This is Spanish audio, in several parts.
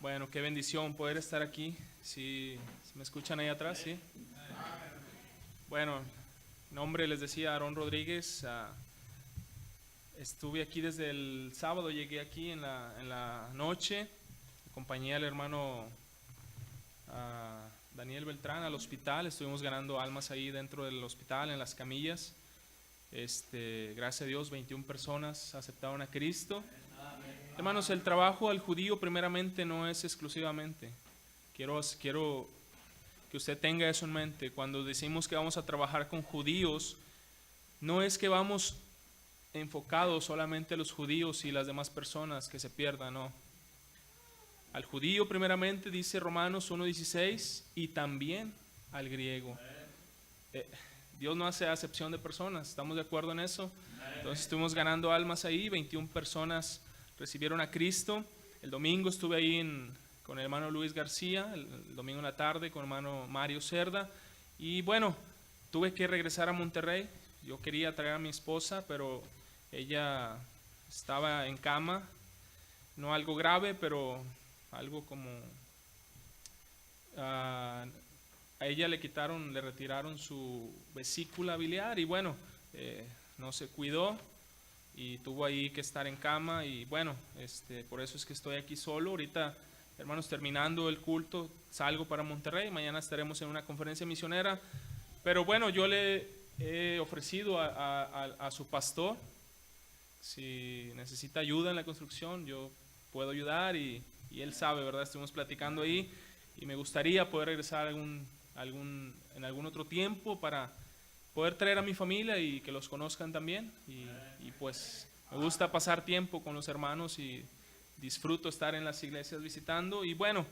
Bueno, qué bendición poder estar aquí. Si me escuchan ahí atrás, ¿sí? Bueno, nombre les decía Aarón Rodríguez. Estuve aquí desde el sábado, llegué aquí en la noche. Acompañé al hermano Daniel Beltrán al hospital. Estuvimos ganando almas ahí dentro del hospital, en las camillas. Gracias a Dios, 21 personas aceptaron a Cristo. Hermanos, el trabajo al judío primeramente no es exclusivamente. Quiero que usted tenga eso en mente. Cuando decimos que vamos a trabajar con judíos, no es que vamos enfocados solamente a los judíos y las demás personas que se pierdan, no. Al judío primeramente dice Romanos 1:16 y también al griego. Dios no hace acepción de personas, ¿estamos de acuerdo en eso? Entonces estuvimos ganando almas ahí, 21 personas recibieron a Cristo. El domingo estuve ahí con el hermano Luis García, el domingo en la tarde con el hermano Mario Cerda. Y bueno, tuve que regresar a Monterrey. Yo quería traer a mi esposa, pero ella estaba en cama. No algo grave, pero algo como... a ella le retiraron su vesícula biliar y bueno, no se cuidó y tuvo ahí que estar en cama y bueno, por eso es que estoy aquí solo. Ahorita, hermanos, terminando el culto, salgo para Monterrey, mañana estaremos en una conferencia misionera, pero bueno, yo le he ofrecido a su pastor, si necesita ayuda en la construcción, yo puedo ayudar y él sabe, ¿verdad? Estuvimos platicando ahí y me gustaría poder regresar en algún otro tiempo para poder traer a mi familia y que los conozcan también y pues me gusta pasar tiempo con los hermanos y disfruto estar en las iglesias visitando y bueno,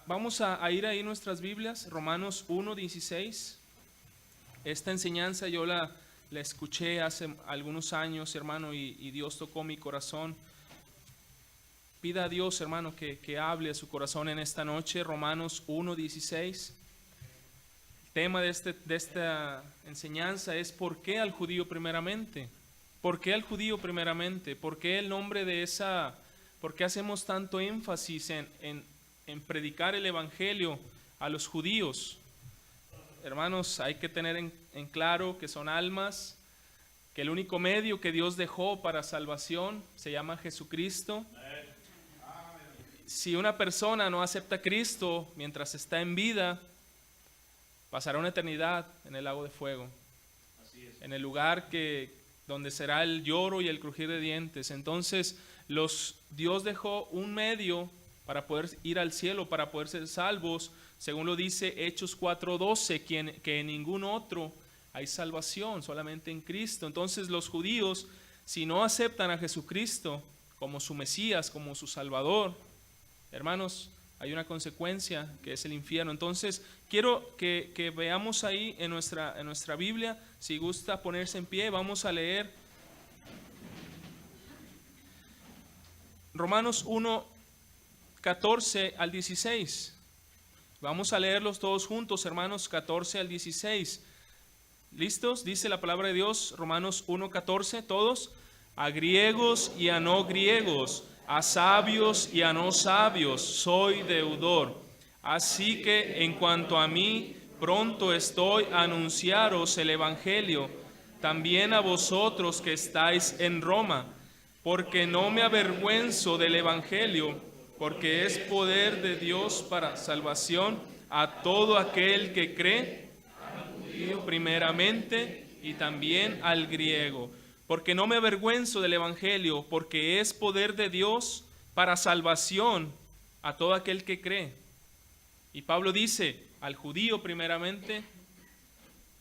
vamos a ir ahí nuestras Biblias, Romanos 1:16. Esta enseñanza yo la escuché hace algunos años, hermano, y Dios tocó mi corazón. Pida a Dios, hermano, que hable a su corazón en esta noche. Romanos 1:16. El tema de esta enseñanza es ¿por qué al judío primeramente? ¿Por qué al judío primeramente? ¿Por qué el nombre de esa? ¿Por qué hacemos tanto énfasis en predicar el evangelio a los judíos? Hermanos, hay que tener en claro que son almas, que el único medio que Dios dejó para salvación se llama Jesucristo. Si una persona no acepta a Cristo mientras está en vida, pasará una eternidad en el lago de fuego, en el lugar donde será el lloro y el crujir de dientes. Entonces, Dios dejó un medio para poder ir al cielo, para poder ser salvos, según lo dice Hechos 4:12, que en ningún otro hay salvación, solamente en Cristo. Entonces, los judíos, si no aceptan a Jesucristo como su Mesías, como su Salvador, hermanos, hay una consecuencia que es el infierno. Entonces, quiero que veamos ahí en nuestra Biblia, si gusta ponerse en pie, vamos a leer Romanos 1:14 al 16. Vamos a leerlos todos juntos, hermanos, 14 al 16. ¿Listos? Dice la palabra de Dios, Romanos 1:14, todos. A griegos y a no griegos, a sabios y a no sabios, soy deudor. Así que en cuanto a mí, pronto estoy a anunciaros el evangelio, también a vosotros que estáis en Roma, porque no me avergüenzo del evangelio, porque es poder de Dios para salvación a todo aquel que cree, primeramente y también al griego. Porque no me avergüenzo del evangelio, porque es poder de Dios para salvación a todo aquel que cree. Y Pablo dice al judío primeramente,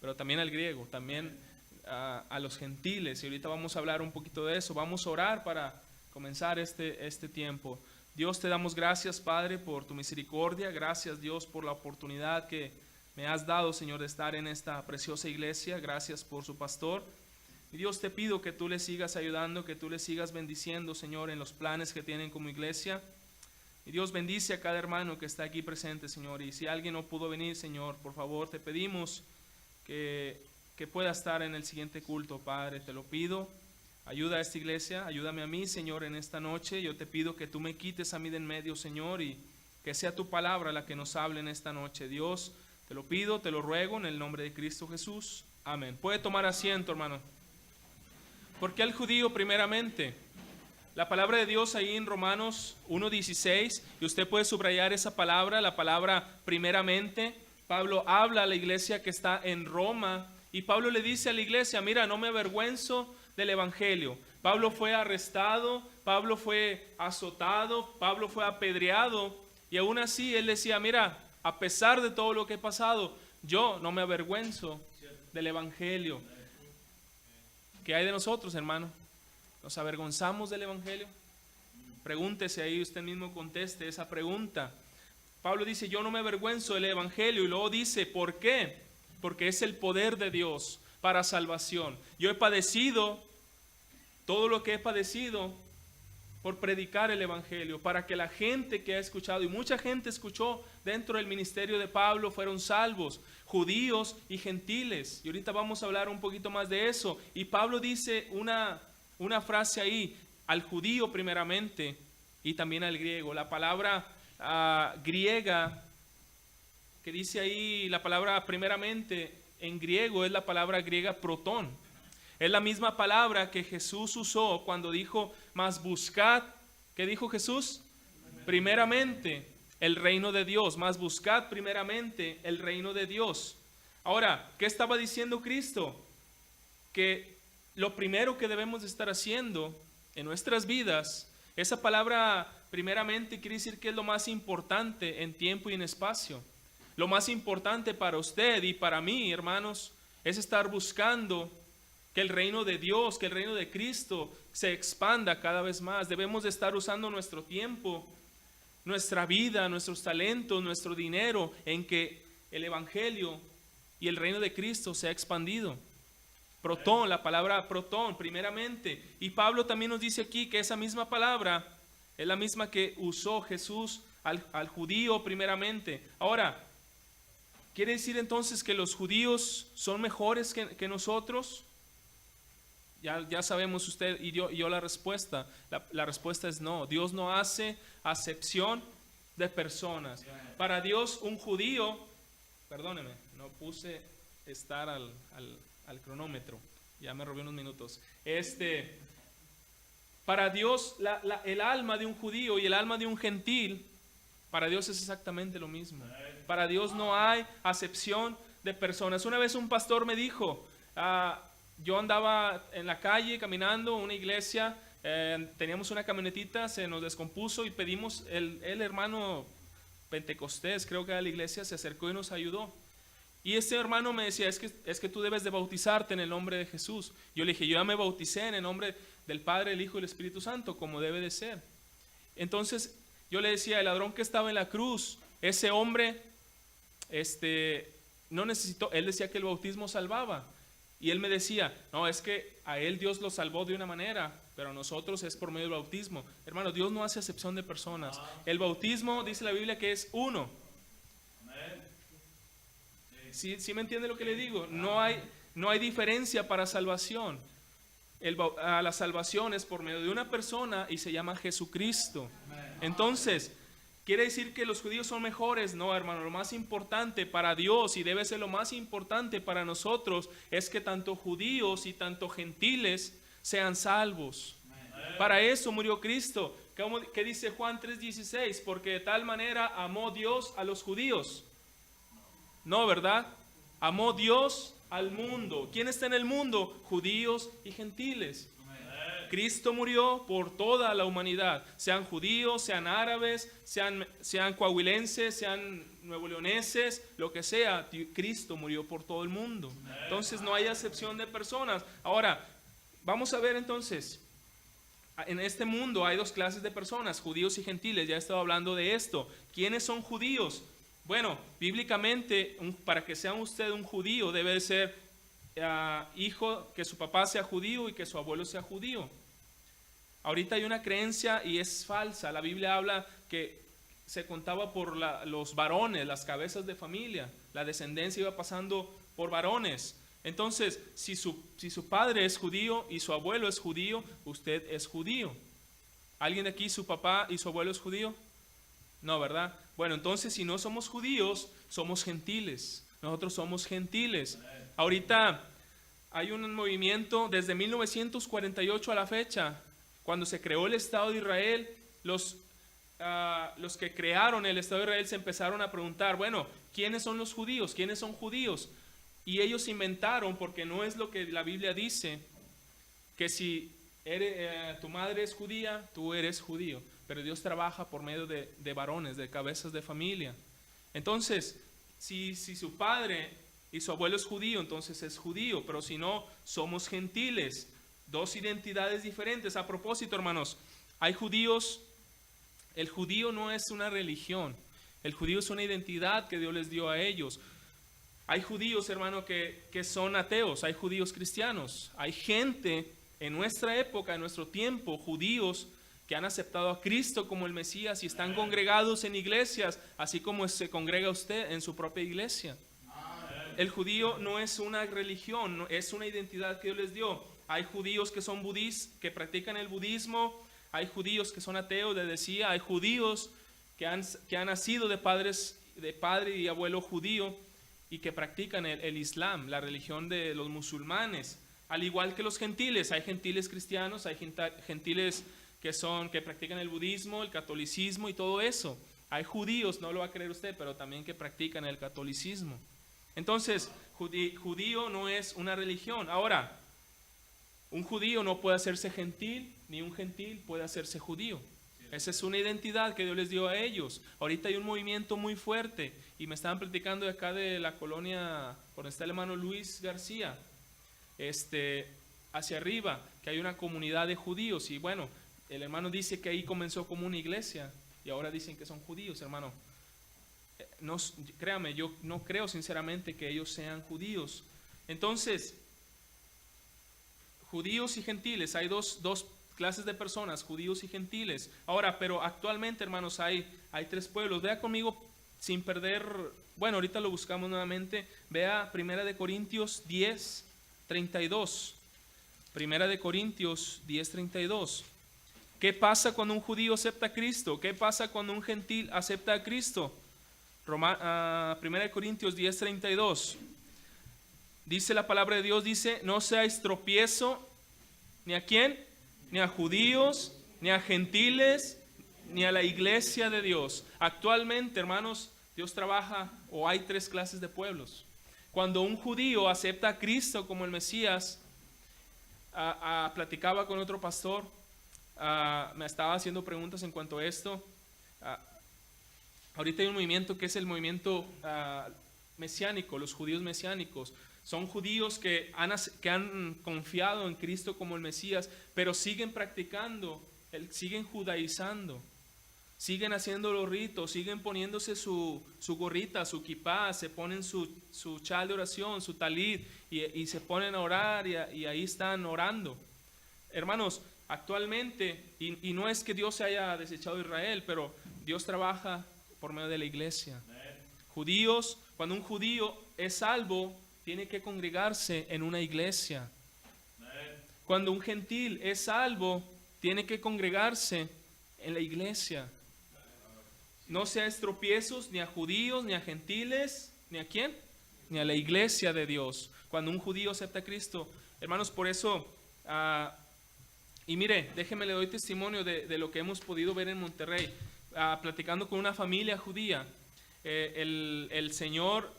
pero también al griego, también a los gentiles. Y ahorita vamos a hablar un poquito de eso. Vamos a orar para comenzar este tiempo. Dios, te damos gracias, Padre, por tu misericordia. Gracias, Dios, por la oportunidad que me has dado, Señor, de estar en esta preciosa iglesia. Gracias por su pastor. Y Dios, te pido que tú le sigas ayudando, que tú le sigas bendiciendo, Señor, en los planes que tienen como iglesia. Y Dios, bendice a cada hermano que está aquí presente, Señor. Y si alguien no pudo venir, Señor, por favor, te pedimos que pueda estar en el siguiente culto, Padre. Te lo pido. Ayuda a esta iglesia, ayúdame a mí, Señor, en esta noche. Yo te pido que tú me quites a mí de en medio, Señor, y que sea tu palabra la que nos hable en esta noche. Dios, te lo pido, te lo ruego en el nombre de Cristo Jesús. Amén. Puede tomar asiento, hermano. ¿Por qué al judío primeramente? La palabra de Dios ahí en Romanos 1:16, y usted puede subrayar esa palabra, la palabra primeramente. Pablo habla a la iglesia que está en Roma, y Pablo le dice a la iglesia, mira, no me avergüenzo del evangelio. Pablo fue arrestado, Pablo fue azotado, Pablo fue apedreado, y aún así él decía, mira, a pesar de todo lo que he pasado, yo no me avergüenzo del evangelio. ¿Qué hay de nosotros, hermano? ¿Nos avergonzamos del evangelio? Pregúntese ahí, usted mismo conteste esa pregunta. Pablo dice, yo no me avergüenzo del evangelio, y luego dice, ¿por qué? Porque es el poder de Dios para salvación. Yo he padecido todo lo que he padecido por predicar el evangelio, para que la gente que ha escuchado, y mucha gente escuchó dentro del ministerio de Pablo, fueron salvos, judíos y gentiles. Y ahorita vamos a hablar un poquito más de eso. Y Pablo dice una frase ahí, al judío primeramente y también al griego. La palabra griega que dice ahí, la palabra primeramente en griego es la palabra griega protón. Es la misma palabra que Jesús usó cuando dijo, mas buscad, ¿qué dijo Jesús? Primeramente el reino de Dios, mas buscad primeramente el reino de Dios. Ahora, ¿qué estaba diciendo Cristo? Que lo primero que debemos de estar haciendo en nuestras vidas, esa palabra primeramente quiere decir que es lo más importante en tiempo y en espacio. Lo más importante para usted y para mí, hermanos, es estar buscando que el reino de Dios, que el reino de Cristo se expanda cada vez más. Debemos de estar usando nuestro tiempo, nuestra vida, nuestros talentos, nuestro dinero en que el evangelio y el reino de Cristo se ha expandido. Protón, la palabra protón, primeramente. Y Pablo también nos dice aquí que esa misma palabra es la misma que usó Jesús al judío primeramente. Ahora, ¿quiere decir entonces que los judíos son mejores que nosotros? Ya sabemos usted y yo la respuesta. La respuesta es no. Dios no hace acepción de personas. Para Dios un judío, perdóneme, no puse estar al cronómetro. Ya me robé unos minutos. Para Dios el alma de un judío y el alma de un gentil, para Dios es exactamente lo mismo. Para Dios no hay acepción de personas. Una vez un pastor me dijo, yo andaba en la calle caminando, una iglesia, teníamos una camionetita, se nos descompuso y pedimos, el hermano Pentecostés, creo que era la iglesia, se acercó y nos ayudó. Y este hermano me decía, es que tú debes de bautizarte en el nombre de Jesús. Yo le dije, yo ya me bauticé en el nombre del Padre, el Hijo y el Espíritu Santo, como debe de ser. Entonces yo le decía, el ladrón que estaba en la cruz, ese hombre, no necesitó, él decía que el bautismo salvaba. Y él me decía, no, es que a él Dios lo salvó de una manera, pero a nosotros es por medio del bautismo. Hermano, Dios no hace acepción de personas. El bautismo, dice la Biblia, que es uno. ¿Sí me entiende lo que le digo? No hay diferencia para salvación. La salvación es por medio de una persona y se llama Jesucristo. Entonces, ¿quiere decir que los judíos son mejores? No, hermano, lo más importante para Dios, y debe ser lo más importante para nosotros, es que tanto judíos y tanto gentiles sean salvos. Para eso murió Cristo. ¿Qué dice Juan 3:16? Porque de tal manera amó Dios a los judíos. No, ¿verdad? Amó Dios al mundo. ¿Quién está en el mundo? Judíos y gentiles. Cristo murió por toda la humanidad, sean judíos, sean árabes, sean coahuilenses, sean nuevoleoneses, lo que sea, Cristo murió por todo el mundo. Entonces no hay acepción de personas. Ahora, vamos a ver entonces, en este mundo hay dos clases de personas, judíos y gentiles. Ya he estado hablando de esto. ¿Quiénes son judíos? Bueno, bíblicamente, para que sea usted un judío, debe ser hijo, que su papá sea judío y que su abuelo sea judío. Ahorita hay una creencia y es falsa. La Biblia habla que se contaba por los varones, las cabezas de familia. La descendencia iba pasando por varones. Entonces, si su padre es judío y su abuelo es judío, usted es judío. ¿Alguien de aquí, su papá y su abuelo es judío? No, ¿verdad? Bueno, entonces si no somos judíos, somos gentiles. Nosotros somos gentiles. Ahorita hay un movimiento desde 1948 a la fecha, cuando se creó el Estado de Israel, los que crearon el Estado de Israel se empezaron a preguntar, bueno, ¿quiénes son los judíos? ¿Quiénes son judíos? Y ellos inventaron, porque no es lo que la Biblia dice, que si tu madre es judía, tú eres judío. Pero Dios trabaja por medio de varones, de cabezas de familia. Entonces, si su padre y su abuelo es judío, entonces es judío. Pero si no, somos gentiles. Dos identidades diferentes. A propósito, hermanos, hay judíos. El judío no es una religión. El judío es una identidad que Dios les dio a ellos. Hay judíos, hermano, que son ateos. Hay judíos cristianos. Hay gente en nuestra época, en nuestro tiempo, judíos que han aceptado a Cristo como el Mesías y están congregados en iglesias, así como se congrega usted en su propia iglesia. El judío no es una religión, es una identidad que Dios les dio. Hay judíos que son budistas, que practican el budismo. Hay judíos que son ateos, les decía. Hay judíos que han nacido de padre y abuelo judío y que practican el Islam, la religión de los musulmanes. Al igual que los gentiles, hay gentiles cristianos, hay gentiles que practican el budismo, el catolicismo y todo eso. Hay judíos, no lo va a creer usted, pero también que practican el catolicismo. Entonces, judío no es una religión. Ahora, un judío no puede hacerse gentil, ni un gentil puede hacerse judío. Esa es una identidad que Dios les dio a ellos. Ahorita hay un movimiento muy fuerte, y me estaban platicando de acá de la colonia, por donde está el hermano Luis García, hacia arriba, que hay una comunidad de judíos, y bueno, el hermano dice que ahí comenzó como una iglesia, y ahora dicen que son judíos, hermano. No, créame, yo no creo sinceramente que ellos sean judíos. Entonces, judíos y gentiles, hay dos clases de personas, judíos y gentiles. Ahora, pero actualmente, hermanos, hay tres pueblos. Vea conmigo, sin perder, bueno, ahorita lo buscamos nuevamente. Vea 1 Corintios 10:32. 1 Corintios 10:32. ¿Qué pasa cuando un judío acepta a Cristo? ¿Qué pasa cuando un gentil acepta a Cristo? 1 Corintios 10:32. Dice la palabra de Dios, dice, no seáis tropiezo, ¿ni a quién? Ni a judíos, ni a gentiles, ni a la iglesia de Dios. Actualmente, hermanos, Dios trabaja, o hay tres clases de pueblos. Cuando un judío acepta a Cristo como el Mesías, platicaba con otro pastor, me estaba haciendo preguntas en cuanto a esto. Ahorita hay un movimiento que es el movimiento mesiánico, los judíos mesiánicos. Son judíos que han confiado en Cristo como el Mesías, pero siguen practicando, siguen judaizando, siguen haciendo los ritos, siguen poniéndose su gorrita, su kipá, se ponen su chal de oración, su talit, y se ponen a orar y ahí están orando. Hermanos, actualmente, y no es que Dios se haya desechado de Israel, pero Dios trabaja por medio de la iglesia. Judíos, cuando un judío es salvo, tiene que congregarse en una iglesia. Cuando un gentil es salvo, tiene que congregarse en la iglesia. No seáis tropiezos ni a judíos, ni a gentiles, ni a quién, ni a la iglesia de Dios. Cuando un judío acepta a Cristo, hermanos, por eso, y mire, déjeme le doy testimonio de lo que hemos podido ver en Monterrey, platicando con una familia judía. El señor,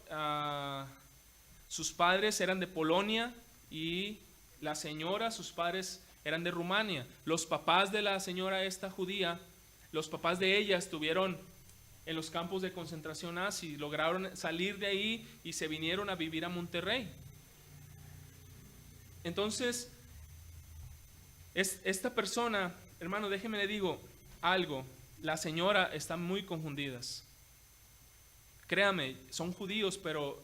sus padres eran de Polonia y la señora, sus padres eran de Rumania. Los papás de la señora esta judía, los papás de ella estuvieron en los campos de concentración nazi, lograron salir de ahí y se vinieron a vivir a Monterrey. Entonces, esta persona, hermano, déjeme le digo algo, la señora está muy confundidas. Créame, son judíos, pero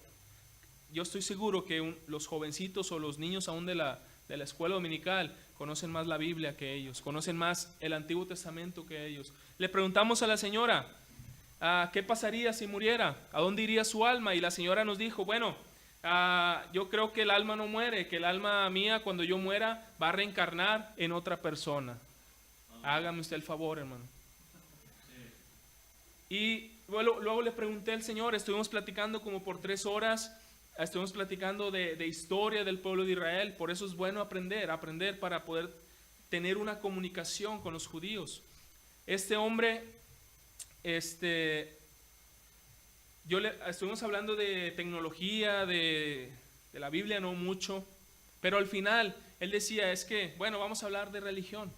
yo estoy seguro que los jovencitos o los niños aún de la escuela dominical conocen más la Biblia que ellos, conocen más el Antiguo Testamento que ellos. Le preguntamos a la señora, ¿qué pasaría si muriera? ¿A dónde iría su alma? Y la señora nos dijo, bueno, Yo creo que el alma no muere, que el alma mía cuando yo muera va a reencarnar en otra persona. Hágame usted el favor, hermano. Y luego le pregunté al Señor, estuvimos platicando como por 3 horas, estuvimos platicando de historia del pueblo de Israel. Por eso es bueno aprender para poder tener una comunicación con los judíos. Este hombre, estuvimos hablando de tecnología, de la Biblia, no mucho, pero al final él decía, es que, bueno, vamos a hablar de religión.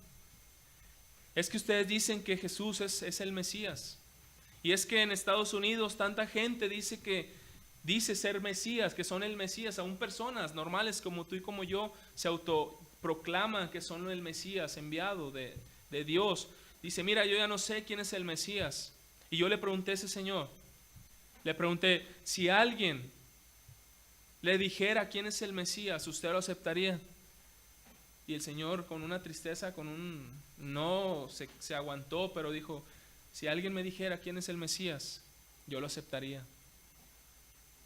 Es que ustedes dicen que Jesús es el Mesías. Y es que en Estados Unidos tanta gente dice ser Mesías, que son el Mesías. Aún personas normales como tú y como yo se autoproclaman que son el Mesías enviado de Dios. Dice, mira, yo ya no sé quién es el Mesías. Y yo le pregunté a ese señor, le pregunté, si alguien le dijera quién es el Mesías, ¿usted lo aceptaría? Y el Señor con una tristeza, no se aguantó, pero dijo, si alguien me dijera quién es el Mesías, yo lo aceptaría.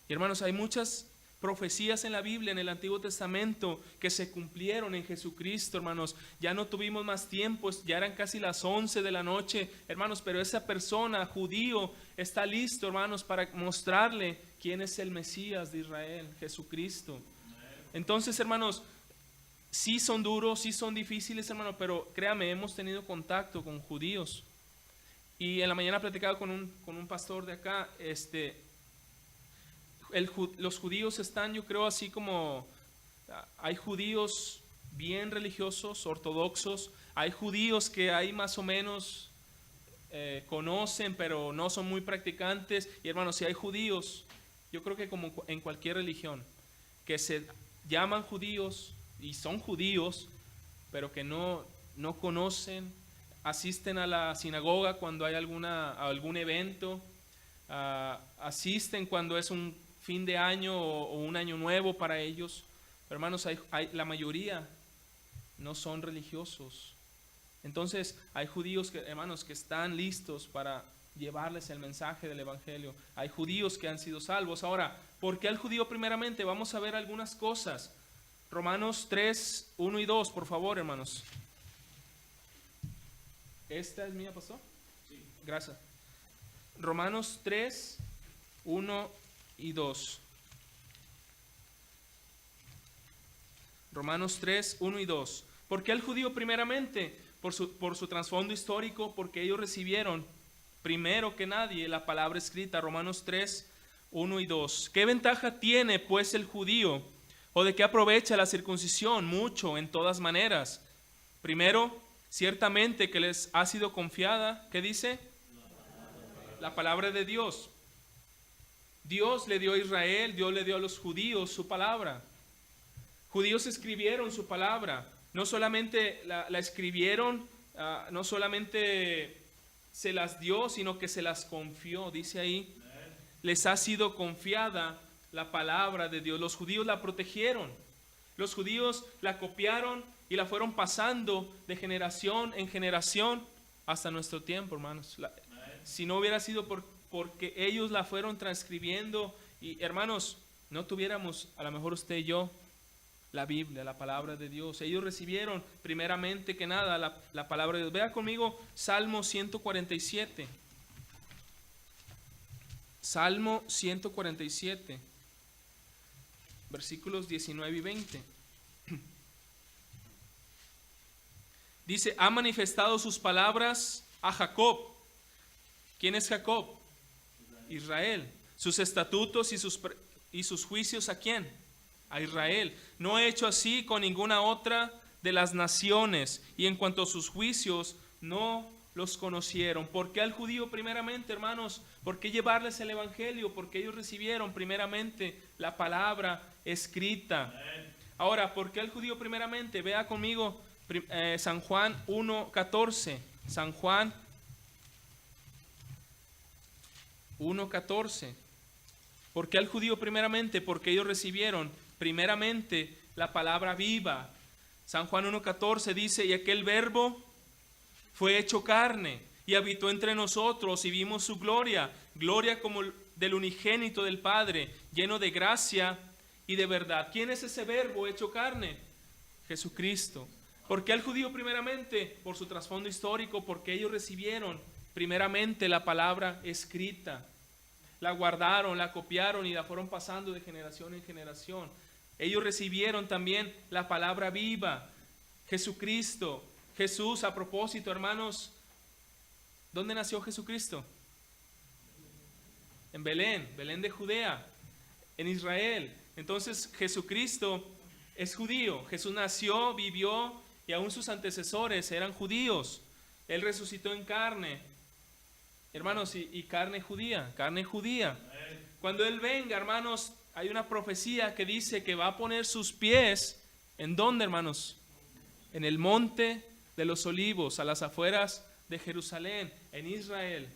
Y hermanos, hay muchas profecías en la Biblia, en el Antiguo Testamento, que se cumplieron en Jesucristo, hermanos. Ya no tuvimos más tiempo, ya eran casi las 11 de la noche, hermanos, pero esa persona, judío, está listo, hermanos, para mostrarle quién es el Mesías de Israel, Jesucristo. Entonces, hermanos, sí son duros, sí son difíciles, hermanos, pero créame, hemos tenido contacto con judíos. Y en la mañana platicaba con un pastor de acá, los judíos están, yo creo, así como hay judíos bien religiosos, ortodoxos, hay judíos que hay más o menos conocen, pero no son muy practicantes. Y hermanos, si hay judíos, yo creo que como en cualquier religión, que se llaman judíos y son judíos, pero que no conocen, asisten a la sinagoga cuando hay algún evento, asisten cuando es un fin de año o un año nuevo para ellos. Pero hermanos, la mayoría no son religiosos. Entonces hay judíos hermanos, que están listos para llevarles el mensaje del Evangelio. Hay judíos que han sido salvos. Ahora, ¿por qué al judío primeramente? Vamos a ver algunas cosas. Romanos 3, 1 y 2, por favor, hermanos. ¿Esta es mía, pastor? Sí. Gracias. Romanos 3, 1 y 2. Romanos 3, 1 y 2. ¿Por qué el judío primeramente? Por su trasfondo histórico, porque ellos recibieron primero que nadie la palabra escrita. Romanos 3, 1 y 2. ¿Qué ventaja tiene pues el judío? ¿O de qué aprovecha la circuncisión? Mucho, en todas maneras. Primero, ciertamente que les ha sido confiada, ¿qué dice? La palabra de Dios. Dios le dio a Israel, Dios le dio a los judíos su palabra. Judíos escribieron su palabra. No solamente la escribieron, no solamente se las dio, sino que se las confió. Dice ahí, les ha sido confiada la palabra de Dios. Los judíos la protegieron. Los judíos la copiaron y la fueron pasando de generación en generación hasta nuestro tiempo, hermanos. Si no hubiera sido porque ellos la fueron transcribiendo, y hermanos, no tuviéramos, a lo mejor usted y yo, la Biblia, la palabra de Dios. Ellos recibieron primeramente que nada la palabra de Dios. Vea conmigo Salmo 147. Salmo 147, versículos 19 y 20. Dice, ha manifestado sus palabras a Jacob. ¿Quién es Jacob? Israel. Sus estatutos y sus juicios, ¿a quién? A Israel. No he hecho así con ninguna otra de las naciones, y en cuanto a sus juicios no los conocieron. ¿Por qué al judío primeramente, hermanos? ¿Por qué llevarles el evangelio? Porque ellos recibieron primeramente la palabra escrita. Ahora, ¿por qué al judío primeramente? Vea conmigo San Juan 1:14. San Juan 1:14. ¿Por qué al judío primeramente? Porque ellos recibieron primeramente la palabra viva. San Juan 1:14 dice, y aquel verbo fue hecho carne y habitó entre nosotros y vimos su gloria, gloria como del unigénito del Padre, lleno de gracia y de verdad. ¿Quién es ese verbo hecho carne? Jesucristo. ¿Por qué el judío primeramente? Por su trasfondo histórico, porque ellos recibieron primeramente la palabra escrita. La guardaron, la copiaron y la fueron pasando de generación en generación. Ellos recibieron también la palabra viva, Jesucristo. Jesús, a propósito, hermanos, ¿dónde nació Jesucristo? En Belén, Belén de Judea, en Israel. Entonces Jesucristo es judío. Jesús nació, vivió y aún sus antecesores eran judíos. Él resucitó en carne, hermanos, y carne judía, carne judía. Cuando Él venga, hermanos, hay una profecía que dice que va a poner sus pies, ¿en dónde, hermanos? En el monte de los olivos, a las afueras de Jerusalén, en Israel.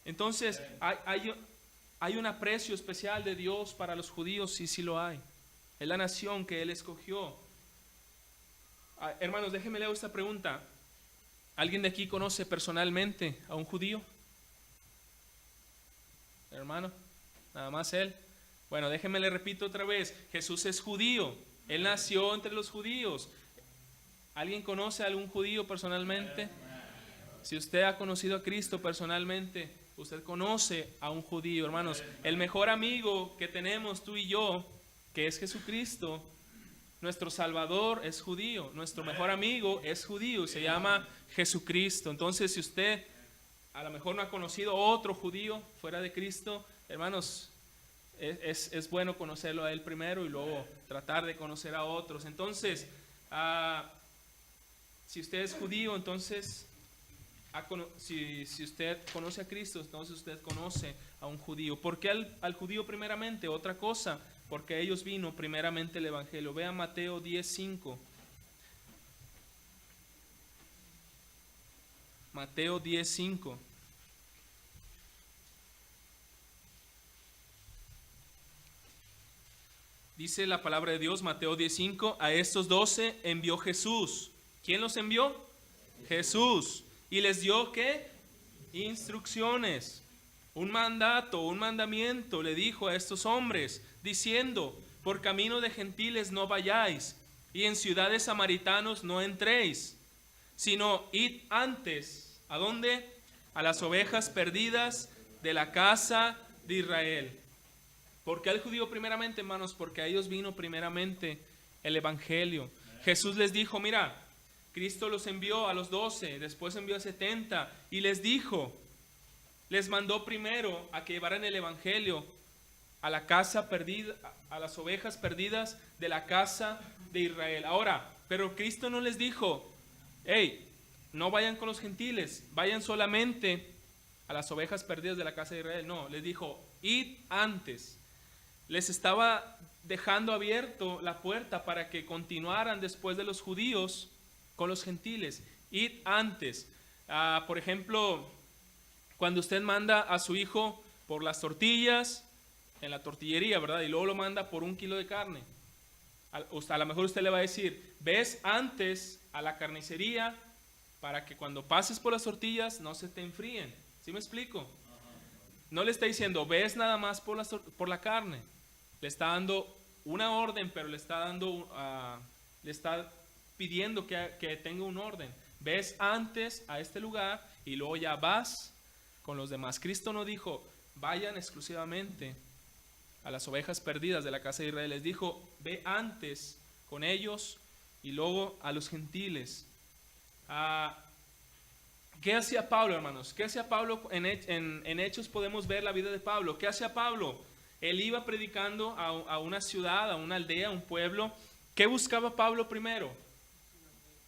Entonces, hay un aprecio especial de Dios para los judíos, sí lo hay. Es la nación que Él escogió. Hermanos, déjenme leer esta pregunta. ¿Alguien de aquí conoce personalmente a un judío? Hermano, nada más él. Bueno, déjenme le repito otra vez. Jesús es judío. Él nació entre los judíos. ¿Alguien conoce a algún judío personalmente? Si usted ha conocido a Cristo personalmente, usted conoce a un judío, hermanos. El mejor amigo que tenemos tú y yo, que es Jesucristo, nuestro Salvador es judío. Nuestro mejor amigo es judío, se llama Jesucristo. Entonces, si usted a lo mejor no ha conocido otro judío fuera de Cristo, hermanos, es bueno conocerlo a Él primero y luego tratar de conocer a otros. Entonces, si usted es judío, entonces, si usted conoce a Cristo, entonces usted conoce a un judío. ¿Por qué al judío primeramente? Otra cosa, porque a ellos vino primeramente el Evangelio. Vean Mateo 10:5. Mateo 10:5. Dice la palabra de Dios, Mateo 10:5, a estos 12 envió Jesús. ¿Quién los envió? Jesús. Y les dio, ¿qué? Instrucciones. Un mandato, un mandamiento le dijo a estos hombres, diciendo, por camino de gentiles no vayáis, y en ciudades samaritanos no entréis, sino id antes, ¿a dónde? A las ovejas perdidas de la casa de Israel. ¿Por qué al judío primeramente, hermanos? Porque a ellos vino primeramente el Evangelio. Jesús les dijo, mira, Cristo los envió a los 12, después envió a 70 y les dijo, les mandó primero a que llevaran el Evangelio a la casa perdida, a las ovejas perdidas de la casa de Israel. Ahora, pero Cristo no les dijo, hey, no vayan con los gentiles, vayan solamente a las ovejas perdidas de la casa de Israel. No, les dijo, id antes. Les estaba dejando abierto la puerta para que continuaran después de los judíos con los gentiles. Id antes. Por ejemplo, cuando usted manda a su hijo por las tortillas en la tortillería, ¿verdad? Y luego lo manda por 1 kilo de carne. A lo mejor usted le va a decir, ves antes a la carnicería para que cuando pases por las tortillas no se te enfríen. ¿Sí me explico? No le está diciendo, ves nada más por la carne. Le está dando una orden, pero le está pidiendo que tenga un orden. Ves antes a este lugar y luego ya vas con los demás. Cristo no dijo, vayan exclusivamente a las ovejas perdidas de la casa de Israel. Les dijo, ve antes con ellos y luego a los gentiles. ¿Qué hacía Pablo, hermanos? ¿Qué hacía Pablo? En Hechos podemos ver la vida de Pablo. ¿Qué hacía Pablo? Él iba predicando a una ciudad, a una aldea, a un pueblo. ¿Qué buscaba Pablo primero?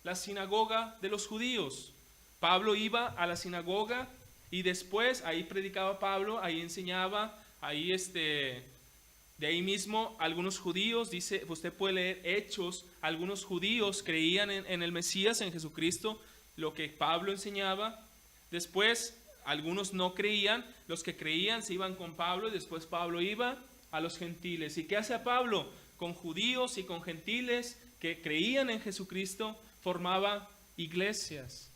La sinagoga de los judíos. Pablo iba a la sinagoga y después ahí predicaba Pablo, ahí enseñaba, ahí de ahí mismo algunos judíos, dice, usted puede leer Hechos, algunos judíos creían en el Mesías, en Jesucristo, lo que Pablo enseñaba. Después algunos no creían, los que creían se iban con Pablo y después Pablo iba a los gentiles. ¿Y qué hacía Pablo? Con judíos y con gentiles que creían en Jesucristo, formaba iglesias.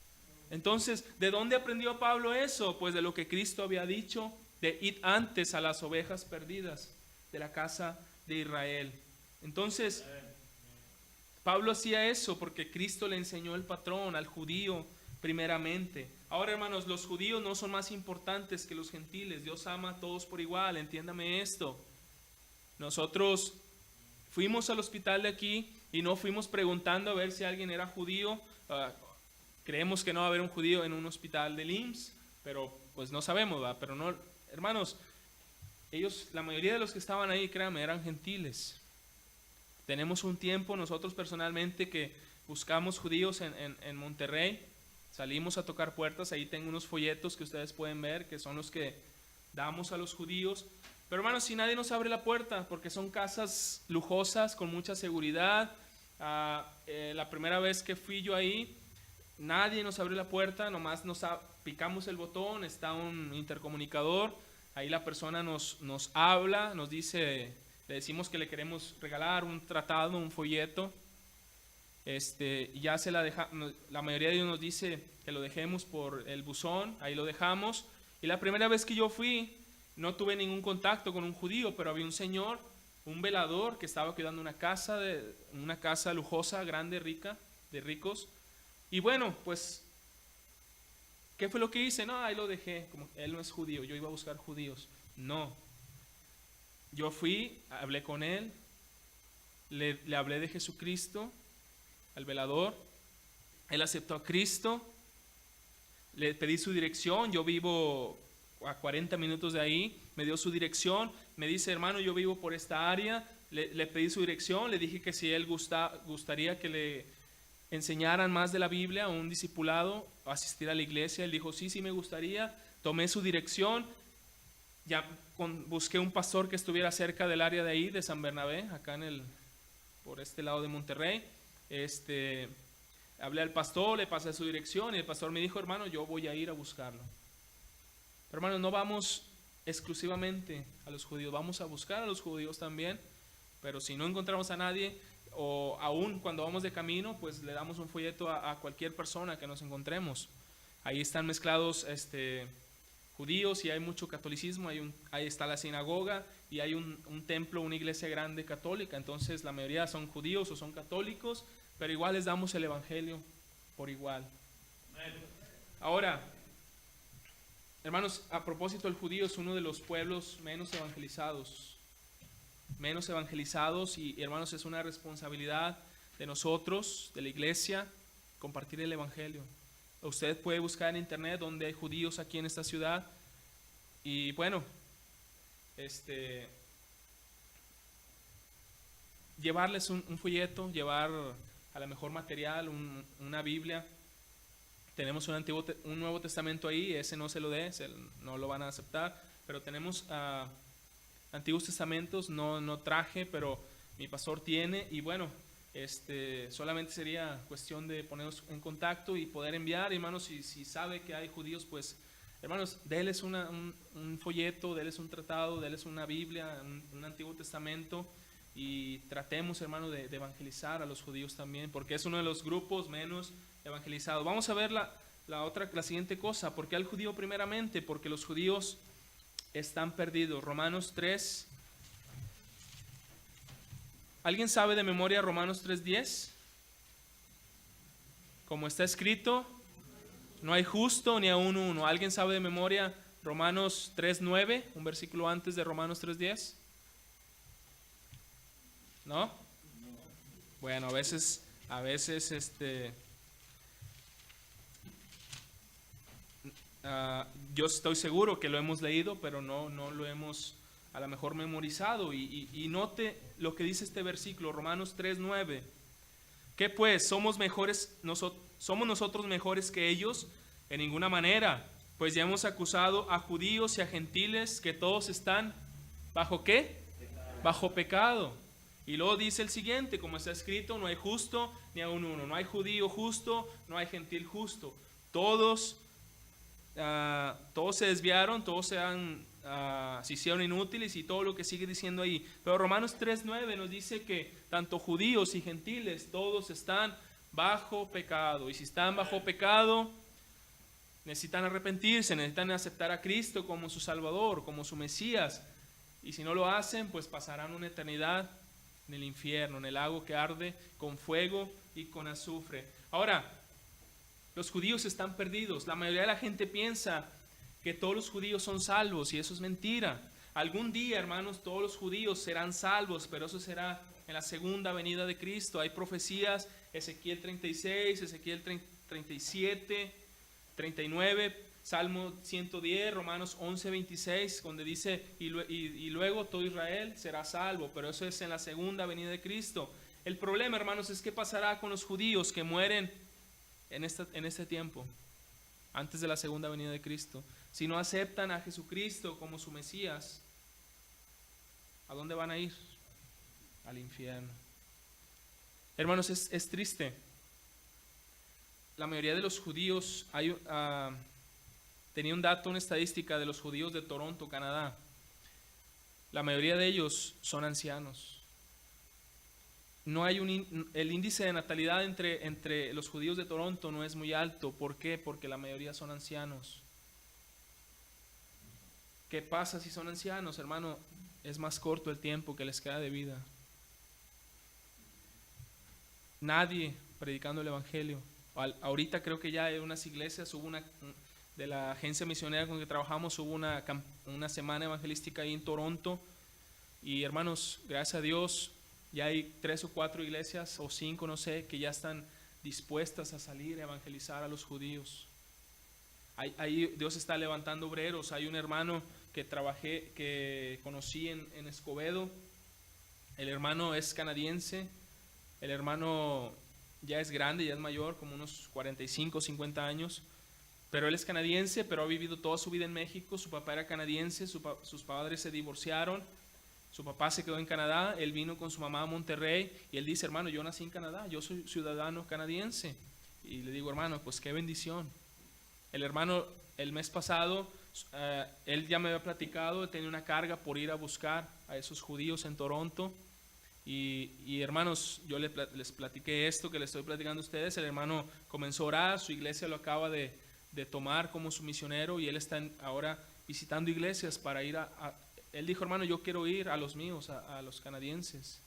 Entonces, ¿de dónde aprendió Pablo eso? Pues de lo que Cristo había dicho, de ir antes a las ovejas perdidas de la casa de Israel. Entonces, Pablo hacía eso porque Cristo le enseñó el patrón al judío primeramente. Ahora, hermanos, los judíos no son más importantes que los gentiles. Dios ama a todos por igual, entiéndame esto. Nosotros fuimos al hospital de aquí y no fuimos preguntando a ver si alguien era judío. Creemos que no va a haber un judío en un hospital del IMSS, pero pues no sabemos, ¿verdad? Pero no, hermanos, ellos, la mayoría de los que estaban ahí, créanme, eran gentiles. Tenemos un tiempo nosotros personalmente que buscamos judíos en Monterrey, salimos a tocar puertas, ahí tengo unos folletos que ustedes pueden ver, que son los que damos a los judíos. Pero hermanos, si nadie nos abre la puerta, porque son casas lujosas, con mucha seguridad, la primera vez que fui yo ahí, nadie nos abrió la puerta, nomás picamos el botón, está un intercomunicador, ahí la persona nos habla, nos dice, le decimos que le queremos regalar un tratado, un folleto, ya la mayoría de ellos nos dice que lo dejemos por el buzón, ahí lo dejamos. Y la primera vez que yo fui, no tuve ningún contacto con un judío, pero había un señor, un velador que estaba cuidando una casa lujosa, grande, rica, de ricos. Y bueno, pues, ¿qué fue lo que hice? No, ahí lo dejé, como él no es judío, yo iba a buscar judíos. No, yo fui, hablé con él, le hablé de Jesucristo al velador, él aceptó a Cristo, le pedí su dirección, yo vivo a 40 minutos de ahí, me dio su dirección, me dice, hermano, yo vivo por esta área, le pedí su dirección, le dije que si él gustaría que le enseñaran más de la Biblia, un discipulado, asistir a la iglesia. Él dijo, sí me gustaría. Tomé su dirección, busqué un pastor que estuviera cerca del área de ahí, de San Bernabé, acá por este lado de Monterrey. Hablé al pastor, le pasé su dirección y el pastor me dijo, hermano, yo voy a ir a buscarlo. Pero hermano, no vamos exclusivamente a los judíos, vamos a buscar a los judíos también, pero si no encontramos a nadie, o aún cuando vamos de camino, pues le damos un folleto a cualquier persona que nos encontremos. Ahí están mezclados judíos y hay mucho catolicismo, ahí está la sinagoga y hay un templo, una iglesia grande católica, entonces la mayoría son judíos o son católicos, pero igual les damos el evangelio por igual. Ahora, hermanos, a propósito, el judío es uno de los pueblos menos evangelizados y hermanos, es una responsabilidad de nosotros, de la iglesia, compartir el evangelio. Usted puede buscar en internet donde hay judíos aquí en esta ciudad y bueno, llevarles un folleto, llevar a lo mejor material, una Biblia. Tenemos un Nuevo Testamento ahí, ese no se lo dé, no lo van a aceptar, pero tenemos Antiguos Testamentos, no traje, pero mi pastor tiene, y bueno, solamente sería cuestión de ponernos en contacto y poder enviar, hermanos, si sabe que hay judíos, pues, hermanos, déles un folleto, déles un tratado, déles una Biblia, un Antiguo Testamento, y tratemos, hermano, de evangelizar a los judíos también, porque es uno de los grupos menos evangelizados. Vamos a ver la siguiente cosa. ¿Por qué al judío primeramente? Porque los judíos están perdidos. Romanos 3. ¿Alguien sabe de memoria Romanos 3:10? Como está escrito, no hay justo ni aun uno. ¿Alguien sabe de memoria Romanos 3:9? Un versículo antes de Romanos 3:10. ¿No? Bueno, a veces yo estoy seguro que lo hemos leído, pero no lo hemos a lo mejor memorizado. Y note lo que dice este versículo, Romanos 3:9. ¿Qué pues? ¿Somos nosotros mejores que ellos? En ninguna manera. Pues ya hemos acusado a judíos y a gentiles que todos están ¿bajo qué? Bajo pecado. Y luego dice el siguiente, como está escrito, no hay justo ni aun uno, no hay judío justo, no hay gentil justo. Todos se desviaron, todos se hicieron inútiles y todo lo que sigue diciendo ahí. Pero Romanos 3:9 nos dice que tanto judíos y gentiles, todos están bajo pecado. Y si están bajo pecado, necesitan arrepentirse, necesitan aceptar a Cristo como su Salvador, como su Mesías. Y si no lo hacen, pues pasarán una eternidad en el infierno, en el lago que arde con fuego y con azufre. Ahora, los judíos están perdidos. La mayoría de la gente piensa que todos los judíos son salvos y eso es mentira. Algún día, hermanos, todos los judíos serán salvos, pero eso será en la segunda venida de Cristo. Hay profecías, Ezequiel 36, Ezequiel 37, 39, Salmo 110, Romanos 11, 26, donde dice, y luego todo Israel será salvo, pero eso es en la segunda venida de Cristo. El problema, hermanos, es qué pasará con los judíos que mueren en este tiempo, antes de la segunda venida de Cristo. Si no aceptan a Jesucristo como su Mesías, ¿a dónde van a ir? Al infierno. Hermanos, es triste. La mayoría de los judíos, tenía un dato, una estadística de los judíos de Toronto, Canadá. La mayoría de ellos son ancianos. No hay el índice de natalidad entre los judíos de Toronto no es muy alto. ¿Por qué? Porque la mayoría son ancianos. ¿Qué pasa si son ancianos, hermano? Es más corto el tiempo que les queda de vida. Nadie predicando el evangelio. Ahorita creo que ya en unas iglesias hubo de la agencia misionera con que trabajamos, hubo una semana evangelística ahí en Toronto. Y hermanos, gracias a Dios, ya hay 3 o 4 iglesias, o 5, no sé, que ya están dispuestas a salir a evangelizar a los judíos. Ahí Dios está levantando obreros. Hay un hermano que conocí en Escobedo. El hermano es canadiense. El hermano ya es grande, ya es mayor, como unos 45, 50 años. Pero él es canadiense, pero ha vivido toda su vida en México. Su papá era canadiense, sus padres se divorciaron. Su papá se quedó en Canadá, él vino con su mamá a Monterrey y él dice, hermano, yo nací en Canadá, yo soy ciudadano canadiense. Y le digo, hermano, pues qué bendición. El hermano, el mes pasado, él ya me había platicado, tenía una carga por ir a buscar a esos judíos en Toronto. Y hermanos, yo les platiqué esto que les estoy platicando a ustedes. El hermano comenzó a orar, su iglesia lo acaba de tomar como su misionero y él está ahora visitando iglesias para ir él dijo, hermano, yo quiero ir a los míos, a los canadienses.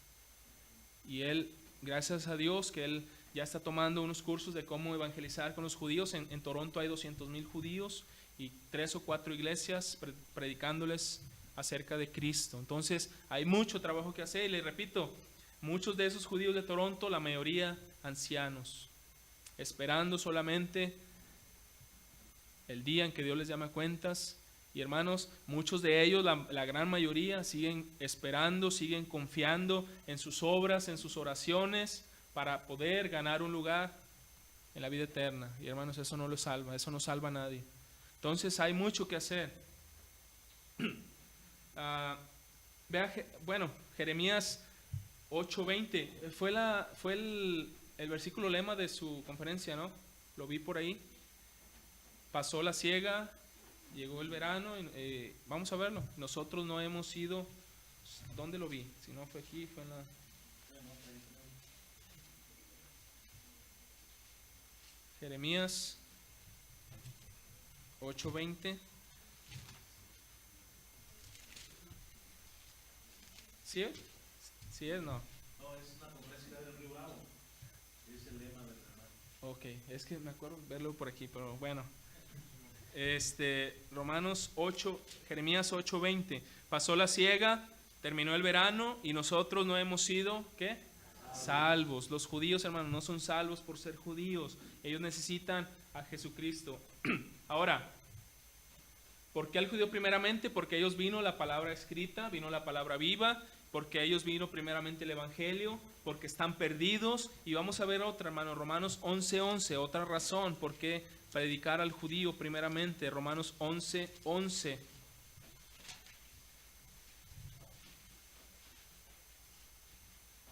Y él, gracias a Dios, que él ya está tomando unos cursos de cómo evangelizar con los judíos. En Toronto hay 200,000 judíos y 3 o 4 iglesias predicándoles acerca de Cristo. Entonces hay mucho trabajo que hacer y les repito, muchos de esos judíos de Toronto, la mayoría ancianos, esperando solamente el día en que Dios les llame a cuentas. Y hermanos, muchos de ellos, la gran mayoría, siguen esperando, siguen confiando en sus obras, en sus oraciones, para poder ganar un lugar en la vida eterna. Y hermanos, eso no lo salva, eso no salva a nadie. Entonces hay mucho que hacer. Jeremías 8:20 fue el versículo lema de su conferencia, ¿no? Lo vi por ahí. Pasó la siega, llegó el verano, vamos a verlo. Nosotros no hemos ido, ¿dónde lo vi? Si no fue aquí, fue en la... Jeremías 8:20. ¿Sí es? ¿Sí es? No. No, es una conferencia del Río Bravo. Es el lema del canal. Ok, es que me acuerdo verlo por aquí, pero bueno. Jeremías 8:20. Pasó la siega, terminó el verano y nosotros no hemos sido, ¿qué? Salvos. Los judíos, hermanos, no son salvos por ser judíos. Ellos necesitan a Jesucristo. Ahora, ¿por qué al judío primeramente? Porque a ellos vino la palabra escrita, vino la palabra viva, porque a ellos vino primeramente el evangelio, porque están perdidos. Y vamos a ver otra, hermano, Romanos 11:11, otra razón por qué predicar al judío primeramente. Romanos 11:11.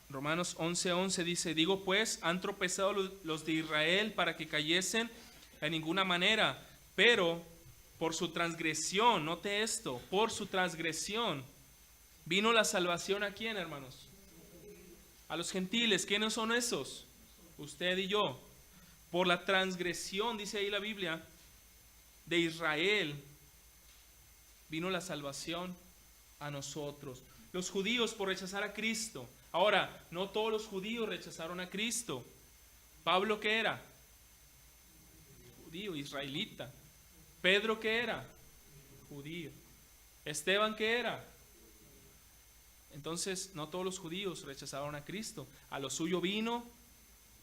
Romanos 11:11 dice, digo pues, han tropezado los de Israel para que cayesen en ninguna manera, pero por su transgresión, note esto, por su transgresión vino la salvación. ¿A quién, hermanos? A los gentiles. ¿Quiénes son esos? Usted y yo. Por la transgresión, dice ahí la Biblia, de Israel vino la salvación a nosotros. Los judíos por rechazar a Cristo, Ahora, no todos los judíos rechazaron a Cristo. Pablo, ¿qué era? Judío, israelita. Pedro, ¿qué era? Judío. Esteban, ¿qué era? Entonces, no todos los judíos rechazaron a Cristo. A lo suyo vino,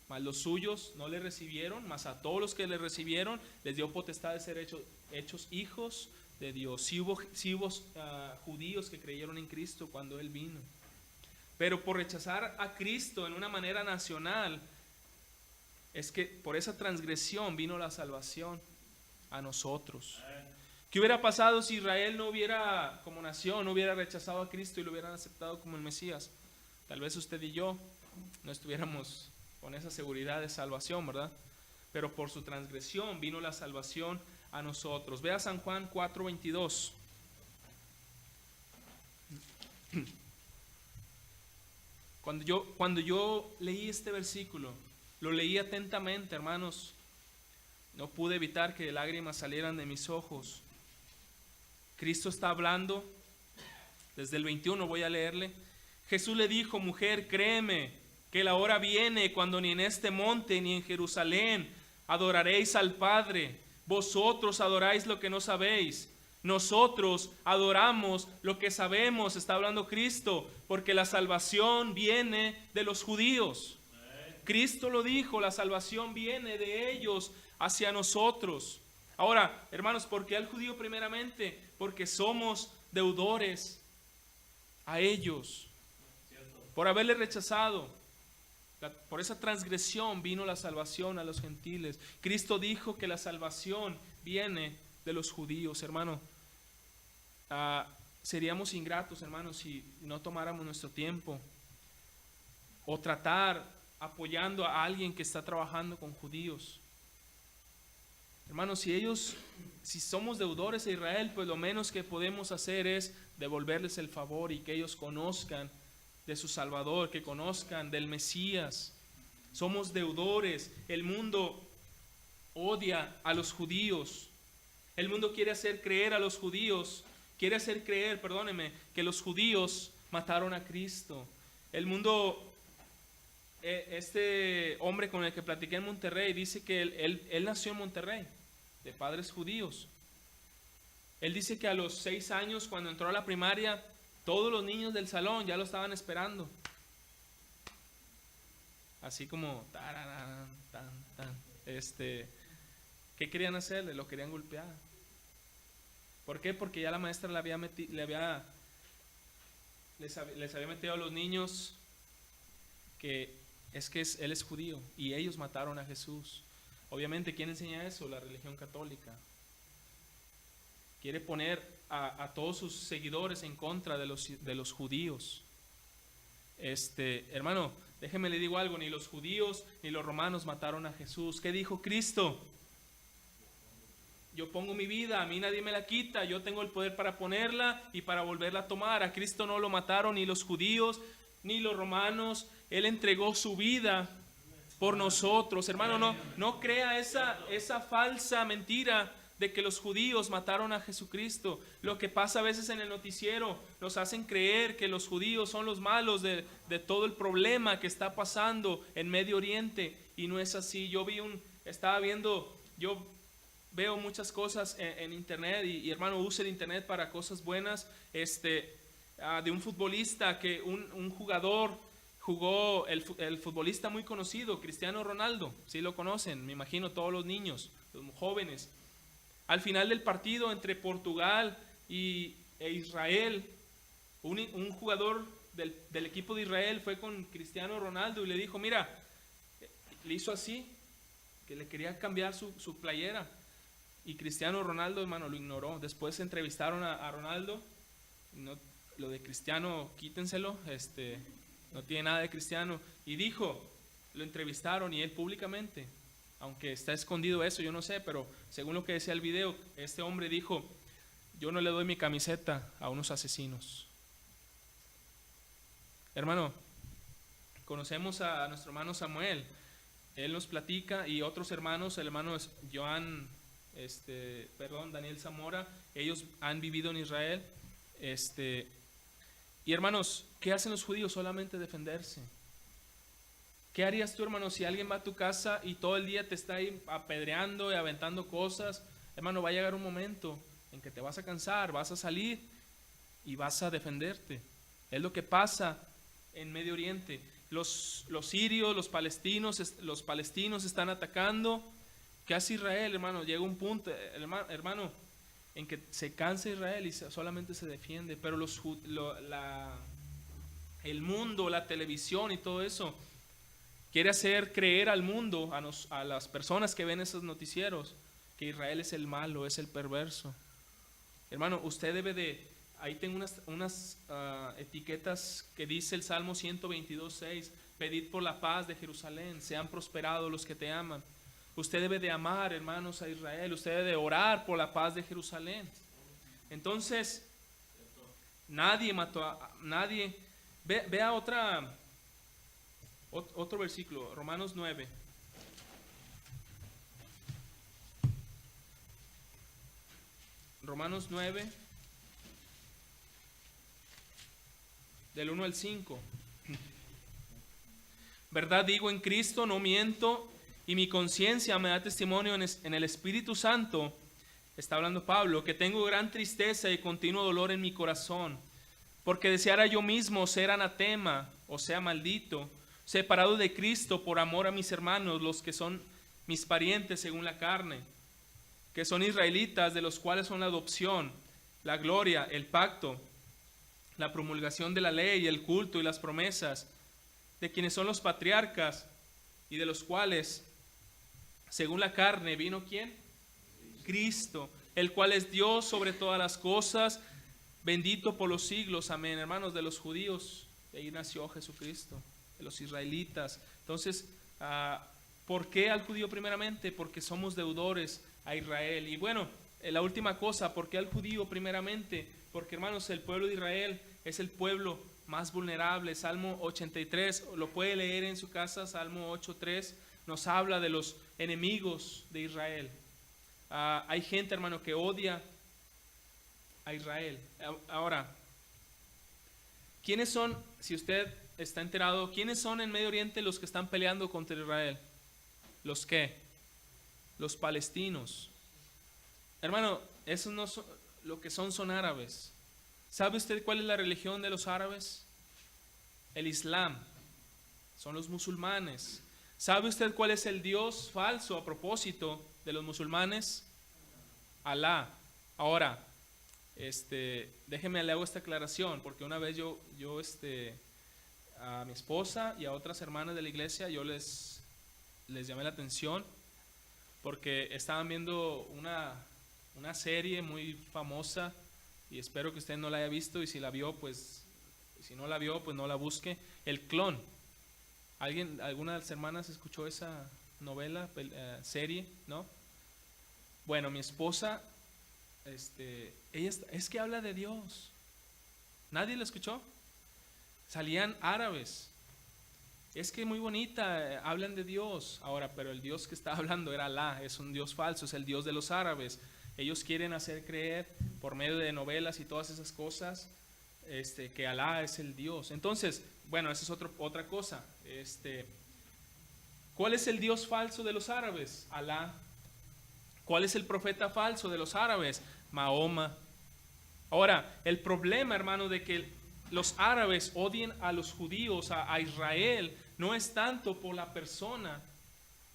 mas los suyos no le recibieron, mas a todos los que le recibieron les dio potestad de ser hechos hijos de Dios. Sí hubo judíos que creyeron en Cristo cuando Él vino. Pero por rechazar a Cristo en una manera nacional, es que por esa transgresión vino la salvación a nosotros. ¿Qué hubiera pasado si Israel no hubiera, como nación, no hubiera rechazado a Cristo y lo hubieran aceptado como el Mesías? Tal vez usted y yo no estuviéramos con esa seguridad de salvación, ¿verdad? Pero por su transgresión vino la salvación a nosotros. Vea San Juan 4:22. Cuando yo leí este versículo, lo leí atentamente, hermanos, no pude evitar que lágrimas salieran de mis ojos. Cristo está hablando, desde el 21 voy a leerle. Jesús le dijo: mujer, créeme que la hora viene cuando ni en este monte ni en Jerusalén adoraréis al Padre. Vosotros adoráis lo que no sabéis. Nosotros adoramos lo que sabemos, está hablando Cristo, porque la salvación viene de los judíos. Cristo lo dijo, la salvación viene de ellos hacia nosotros. Ahora, hermanos, ¿por qué al judío primeramente? Porque somos deudores a ellos. Por haberle rechazado, por esa transgresión vino la salvación a los gentiles. Cristo dijo que la salvación viene de los judíos, hermano. Seríamos ingratos, hermanos, si no tomáramos nuestro tiempo o tratar apoyando a alguien que está trabajando con judíos. Hermanos, si somos deudores a Israel, pues lo menos que podemos hacer es devolverles el favor y que ellos conozcan de su Salvador, que conozcan del Mesías. Somos deudores. El mundo odia a los judíos. El mundo quiere hacer creer a los judíos, que los judíos mataron a Cristo. El mundo, este hombre con el que platiqué en Monterrey, dice que él nació en Monterrey, de padres judíos. Él dice que a los 6 años, cuando entró a la primaria, todos los niños del salón ya lo estaban esperando. Así como, ¿qué querían hacerle? Lo querían golpear. ¿Por qué? Porque ya la maestra les había metido a los niños que él es judío y ellos mataron a Jesús. Obviamente, ¿quién enseña eso? La religión católica. Quiere poner a todos sus seguidores en contra de los judíos. Hermano, déjeme le digo algo, ni los judíos ni los romanos mataron a Jesús. ¿Qué dijo Cristo? Yo pongo mi vida, a mí nadie me la quita, yo tengo el poder para ponerla y para volverla a tomar. A Cristo no lo mataron ni los judíos ni los romanos. Él entregó su vida por nosotros. Hermano, no crea esa falsa mentira de que los judíos mataron a Jesucristo. Lo que pasa a veces en el noticiero, nos hacen creer que los judíos son los malos de todo el problema que está pasando en Medio Oriente, y no es así. Yo veo muchas cosas en internet y hermano, use el internet para cosas buenas. De un futbolista que un jugador jugó, el futbolista muy conocido, Cristiano Ronaldo, si lo conocen, me imagino todos los niños, los jóvenes. Al final del partido entre Portugal e Israel, un jugador del equipo de Israel fue con Cristiano Ronaldo y le dijo, mira, le hizo así, que le quería cambiar su playera. Y Cristiano Ronaldo, hermano, lo ignoró. Después entrevistaron a Ronaldo. No, lo de Cristiano, quítenselo, no tiene nada de cristiano. Y lo entrevistaron y él públicamente, aunque está escondido eso, yo no sé, pero según lo que decía el video, este hombre dijo, yo no le doy mi camiseta a unos asesinos. Hermano, conocemos a nuestro hermano Samuel. Él nos platica, y otros hermanos, el hermano Daniel Zamora, ellos han vivido en Israel. Y hermanos, ¿qué hacen los judíos? Solamente defenderse. ¿Qué harías tú, hermano, si alguien va a tu casa y todo el día te está ahí apedreando y aventando cosas? Hermano, va a llegar un momento en que te vas a cansar, vas a salir y vas a defenderte. Es lo que pasa en Medio Oriente. Los sirios, los palestinos están atacando. ¿Qué hace Israel, hermano? Llega un punto, hermano, en que se cansa Israel y solamente se defiende. Pero el mundo, la televisión y todo eso quiere hacer creer al mundo, a las personas que ven esos noticieros, que Israel es el malo, es el perverso. Hermano, usted debe de... Ahí tengo unas etiquetas que dice el Salmo 122:6. Pedid por la paz de Jerusalén, sean prosperados los que te aman. Usted debe de amar, hermanos, a Israel. Usted debe de orar por la paz de Jerusalén. Entonces, nadie mató a nadie. Vea otro versículo, Romanos 9. Romanos 9, del 1 al 5. Verdad digo en Cristo, no miento, y mi conciencia me da testimonio en el Espíritu Santo, está hablando Pablo, que tengo gran tristeza y continuo dolor en mi corazón, porque deseara yo mismo ser anatema, o sea maldito, separado de Cristo por amor a mis hermanos, los que son mis parientes según la carne, que son israelitas, de los cuales son la adopción, la gloria, el pacto, la promulgación de la ley, el culto y las promesas, de quienes son los patriarcas, y de los cuales, según la carne, vino ¿quién? Cristo, el cual es Dios sobre todas las cosas, bendito por los siglos, amén. Hermanos, de los judíos, de ahí nació Jesucristo, de los israelitas. Entonces, ¿por qué al judío primeramente? Porque somos deudores a Israel. Y bueno, la última cosa, ¿por qué al judío primeramente? Porque, hermanos, el pueblo de Israel es el pueblo más vulnerable. Salmo 83, lo puede leer en su casa, Salmo 8:3, nos habla de los enemigos de Israel. Hay gente, hermano, que odia a Israel. Ahora, ¿quiénes son, si usted está enterado, quiénes son en Medio Oriente los que están peleando contra Israel? ¿Los qué? Los palestinos. Hermano, esos no son, lo que son árabes. ¿Sabe usted cuál es la religión de los árabes? El Islam. Son los musulmanes. ¿Sabe usted cuál es el Dios falso a propósito de los musulmanes? Alá. Ahora, déjeme le hago esta aclaración, porque una vez yo a mi esposa y a otras hermanas de la iglesia yo les llamé la atención porque estaban viendo una serie muy famosa, y espero que usted no la haya visto, y si la vio, pues, si no la vio, pues no la busque. El Clon. ¿Alguna de las hermanas escuchó esa novela, serie? ¿No? Bueno, mi esposa, ella es que habla de Dios. ¿Nadie la escuchó? Salían árabes. Es que muy bonita, hablan de Dios. Ahora, pero el Dios que está hablando era Alá, es un Dios falso, es el Dios de los árabes. Ellos quieren hacer creer por medio de novelas y todas esas cosas que Alá es el Dios. Entonces, bueno, esa es otra cosa. ¿Cuál es el Dios falso de los árabes? Alá. ¿Cuál es el profeta falso de los árabes? Mahoma. Ahora, el problema, hermano, de que los árabes odien a los judíos, a Israel, no es tanto por la persona,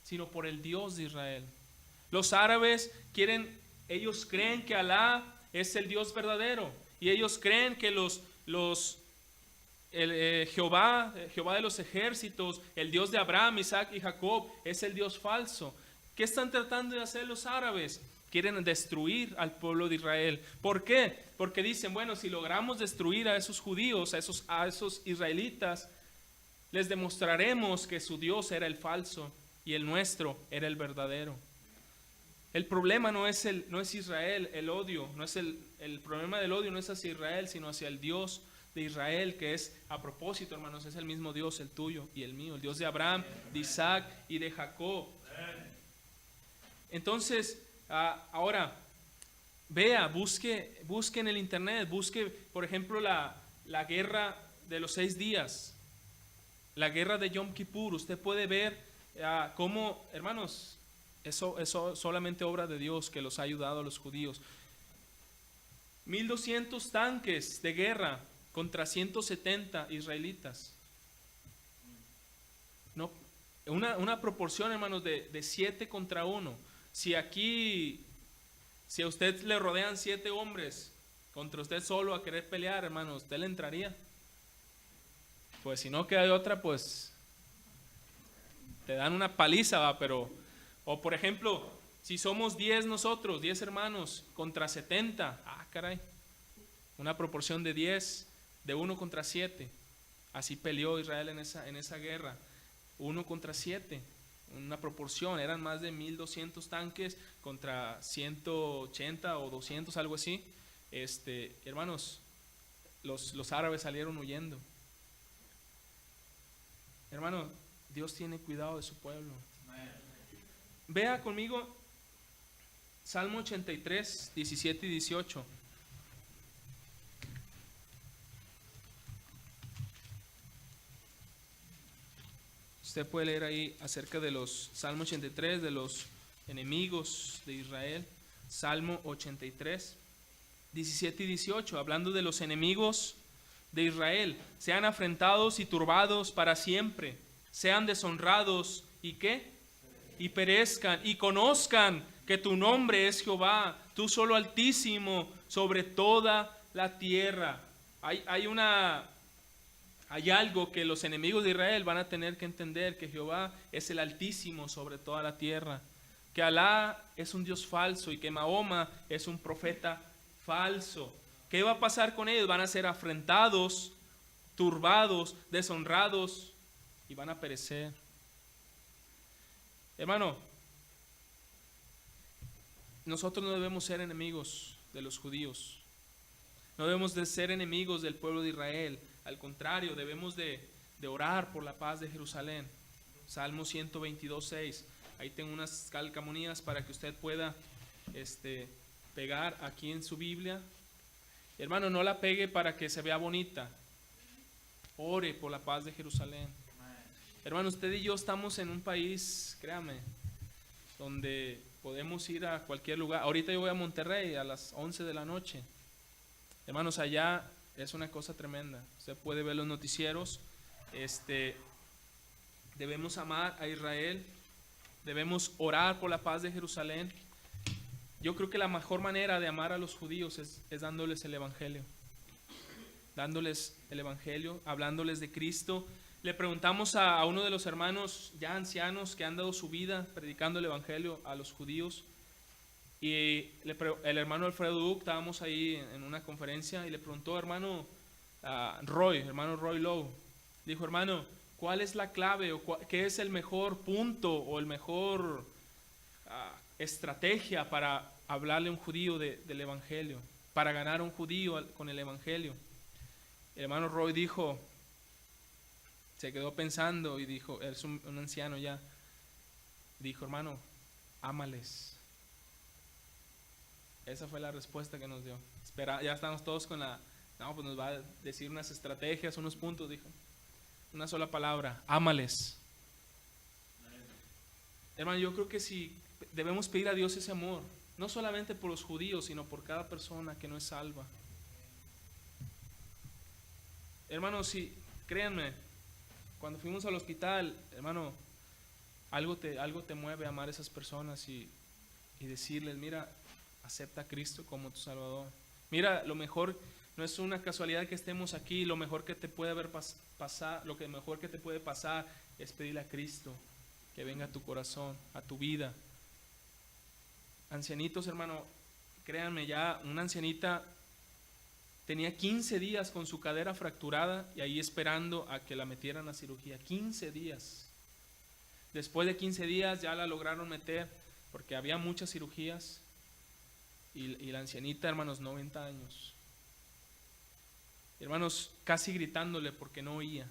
sino por el Dios de Israel. Los árabes ellos creen que Alá es el Dios verdadero, y ellos creen que Jehová de los ejércitos, el Dios de Abraham, Isaac y Jacob, es el Dios falso. ¿Qué están tratando de hacer los árabes? Quieren destruir al pueblo de Israel. ¿Por qué? Porque dicen, bueno, si logramos destruir a esos judíos, a esos israelitas, les demostraremos que su Dios era el falso y el nuestro era el verdadero. El problema no es Israel, el odio, no es el problema del odio no es hacia Israel, sino hacia el Dios de Israel, que es, a propósito, hermanos, es el mismo Dios, el tuyo y el mío, el Dios de Abraham, de Isaac y de Jacob. Entonces, ahora, busque en el internet, busque, por ejemplo, la guerra de los 6 días, la guerra de Yom Kippur. Usted puede ver cómo, hermanos, eso es solamente obra de Dios que los ha ayudado a los judíos. 1200 tanques de guerra contra 170 israelitas. No, una proporción, hermanos, de 7 contra 1. Si a usted le rodean 7 hombres contra usted solo a querer pelear, hermanos, ¿usted le entraría? Pues si no queda de otra, pues te dan una paliza, ¿va? Pero, o por ejemplo, si somos 10 nosotros, 10 hermanos contra 70, caray, una proporción de 10, de 1 contra 7. Así peleó Israel en esa guerra, 1 contra 7, una proporción. Eran más de 1200 tanques contra 180 o 200, algo así. Hermanos, los árabes salieron huyendo. Hermano, Dios tiene cuidado de su pueblo. Vea conmigo Salmo 83, 17 y 18. Usted puede leer ahí acerca de los Salmo 83, de los enemigos de Israel. Salmo 83, 17 y 18, hablando de los enemigos de Israel. Sean afrentados y turbados para siempre, sean deshonrados y ¿qué? Y perezcan y conozcan que tu nombre es Jehová, tú solo Altísimo sobre toda la tierra. Hay algo que los enemigos de Israel van a tener que entender, que Jehová es el Altísimo sobre toda la tierra, que Alá es un Dios falso y que Mahoma es un profeta falso. ¿Qué va a pasar con ellos? Van a ser afrentados, turbados, deshonrados y van a perecer. Hermano, nosotros no debemos ser enemigos de los judíos. No debemos de ser enemigos del pueblo de Israel. Al contrario, debemos de orar por la paz de Jerusalén. Salmo 122, 6. Ahí tengo unas calcamonías para que usted pueda pegar aquí en su Biblia. Hermano, no la pegue para que se vea bonita. Ore por la paz de Jerusalén. Hermano, usted y yo estamos en un país, créame, donde podemos ir a cualquier lugar. Ahorita yo voy a Monterrey a las 11 de la noche. Hermanos, allá es una cosa tremenda. Usted puede ver los noticieros. Debemos amar a Israel. Debemos orar por la paz de Jerusalén. Yo creo que la mejor manera de amar a los judíos es dándoles el evangelio. Dándoles el evangelio, hablándoles de Cristo. Le preguntamos a uno de los hermanos ya ancianos que han dado su vida predicando el evangelio a los judíos. Y el hermano Alfredo Duke, estábamos ahí en una conferencia y le preguntó, hermano Roy Lowe, dijo, hermano, ¿cuál es la clave o qué es el mejor punto o el mejor estrategia para hablarle a un judío del evangelio, para ganar a un judío con el evangelio? El hermano Roy dijo, se quedó pensando y dijo, es un anciano ya, dijo, hermano, ámales. Esa fue la respuesta que nos dio. Ya estamos todos con pues nos va a decir unas estrategias, unos puntos, dijo. Una sola palabra, ámales. Hermano, yo creo que si debemos pedir a Dios ese amor, no solamente por los judíos, sino por cada persona que no es salva. Hermano, créanme, cuando fuimos al hospital, hermano, algo te mueve a amar a esas personas y decirles, mira, acepta a Cristo como tu Salvador. Mira, lo mejor, no es una casualidad que estemos aquí, lo mejor que te puede mejor que te puede pasar es pedirle a Cristo que venga a tu corazón, a tu vida. Ancianitos, hermano, créanme, ya una ancianita tenía 15 días con su cadera fracturada y ahí esperando a que la metieran a cirugía. 15 días. Después de 15 días ya la lograron meter porque había muchas cirugías. Y la ancianita, hermanos, 90 años. Hermanos, casi gritándole porque no oía.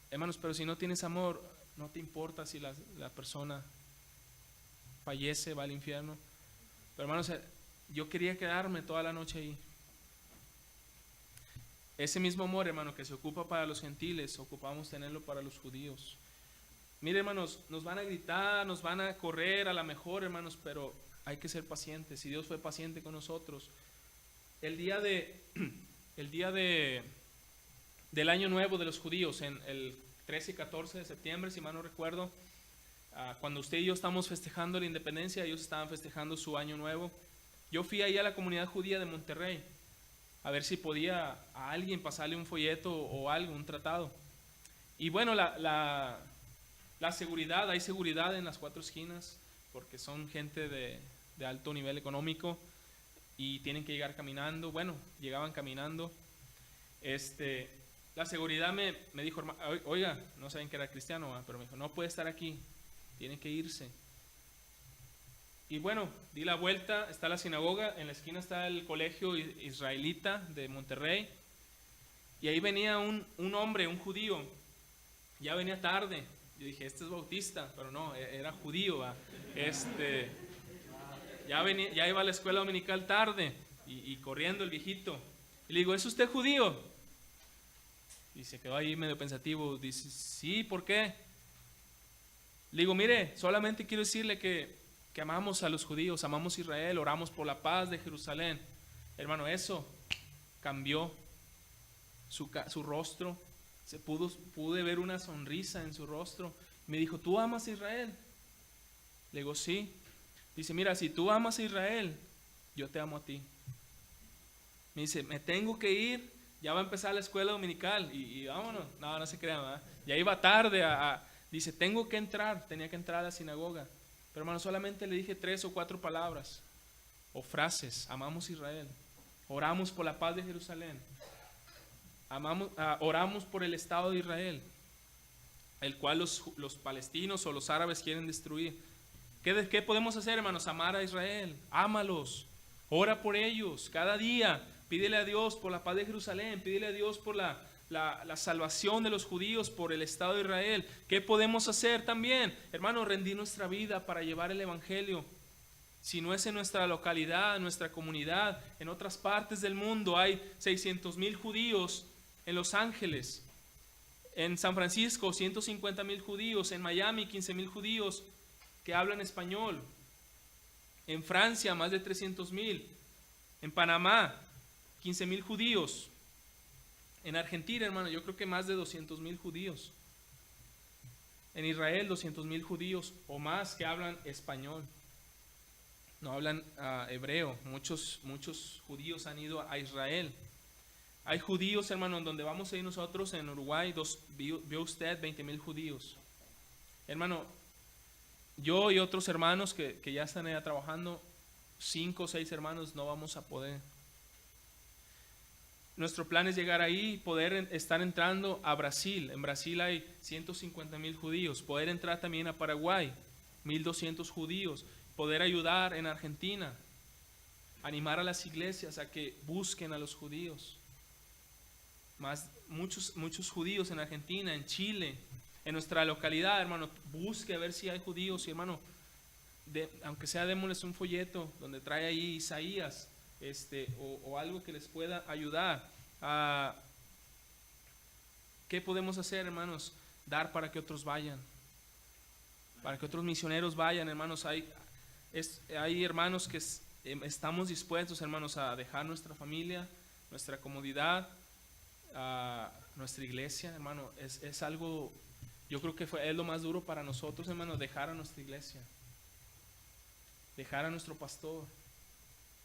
Hermanos, pero si no tienes amor, no te importa si la persona fallece, va al infierno. Pero hermanos, yo quería quedarme toda la noche ahí. ese mismo amor, hermano, que se ocupa para los gentiles, ocupamos tenerlo para los judíos. Mire, hermanos, nos van a gritar, nos van a correr a la mejor, hermanos, pero hay que ser pacientes. Si Dios fue paciente con nosotros, el día del año nuevo de los judíos, en el 13 y 14 de septiembre, si mal no recuerdo, cuando usted y yo estamos festejando la independencia, ellos estaban festejando su año nuevo. Yo fui ahí a la comunidad judía de Monterrey a ver si podía a alguien pasarle un folleto o algo, un tratado. Y bueno, la seguridad, hay seguridad en las cuatro esquinas porque son gente de alto nivel económico y tienen que llegar caminando. Bueno, llegaban caminando. La seguridad me dijo, oiga, no saben que era cristiano, pero me dijo, no puede estar aquí, tiene que irse. Y bueno, di la vuelta, está la sinagoga, en la esquina está el colegio israelita de Monterrey, y ahí venía un hombre, un judío, ya venía tarde. Yo dije, este es bautista, pero no, era judío. Ya iba a la escuela dominical tarde, y corriendo el viejito. Y le digo, ¿es usted judío? Y se quedó ahí medio pensativo. Dice, sí, ¿por qué? Le digo, mire, solamente quiero decirle que amamos a los judíos, amamos a Israel, oramos por la paz de Jerusalén. Hermano, eso cambió su rostro. Pude ver una sonrisa en su rostro. Me dijo, ¿tú amas a Israel? Le digo, sí. Dice, mira, si tú amas a Israel, yo te amo a ti. Me dice, me tengo que ir, ya va a empezar la escuela dominical y vámonos. No se crean, ¿verdad? Ya iba tarde dice, tenía que entrar a la sinagoga. Pero hermano, solamente le dije 3 o 4 palabras o frases. Amamos a Israel, oramos por la paz de Jerusalén, oramos por el Estado de Israel, el cual los palestinos o los árabes quieren destruir. ¿Qué podemos hacer, hermanos? Amar a Israel, ámalos, ora por ellos cada día, pídele a Dios por la paz de Jerusalén, pídele a Dios por la salvación de los judíos, por el Estado de Israel. ¿Qué podemos hacer también? Hermano, rendir nuestra vida para llevar el Evangelio. Si no es en nuestra localidad, en nuestra comunidad, en otras partes del mundo hay 600,000 judíos en Los Ángeles, en San Francisco 150,000 judíos, en Miami 15,000 judíos que hablan español, en Francia más de 300,000, en Panamá 15,000 judíos. En Argentina, hermano, yo creo que más de 200,000 judíos. En Israel, 200,000 judíos o más que hablan español. No hablan hebreo. Muchos judíos han ido a Israel. Hay judíos, hermano, en donde vamos a ir nosotros en Uruguay, vio usted 20,000 judíos. Hermano, yo y otros hermanos que ya están allá trabajando, 5 o 6 hermanos, no vamos a poder. Nuestro plan es llegar ahí y poder estar entrando a Brasil. En Brasil hay 150,000 judíos. Poder entrar también a Paraguay, 1,200 judíos. Poder ayudar en Argentina. Animar a las iglesias a que busquen a los judíos. Muchos judíos en Argentina, en Chile, en nuestra localidad, hermano. Busque a ver si hay judíos. Y hermano, aunque sea, démosles un folleto donde trae ahí Isaías. O algo que les pueda ayudar. ¿Qué podemos hacer, hermanos? Dar para que otros vayan, para que otros misioneros vayan, hermanos. Hay hermanos que estamos dispuestos, hermanos, a dejar nuestra familia, nuestra comodidad, nuestra iglesia, hermano. Es algo, yo creo que es lo más duro para nosotros, hermanos, dejar a nuestra iglesia, dejar a nuestro pastor.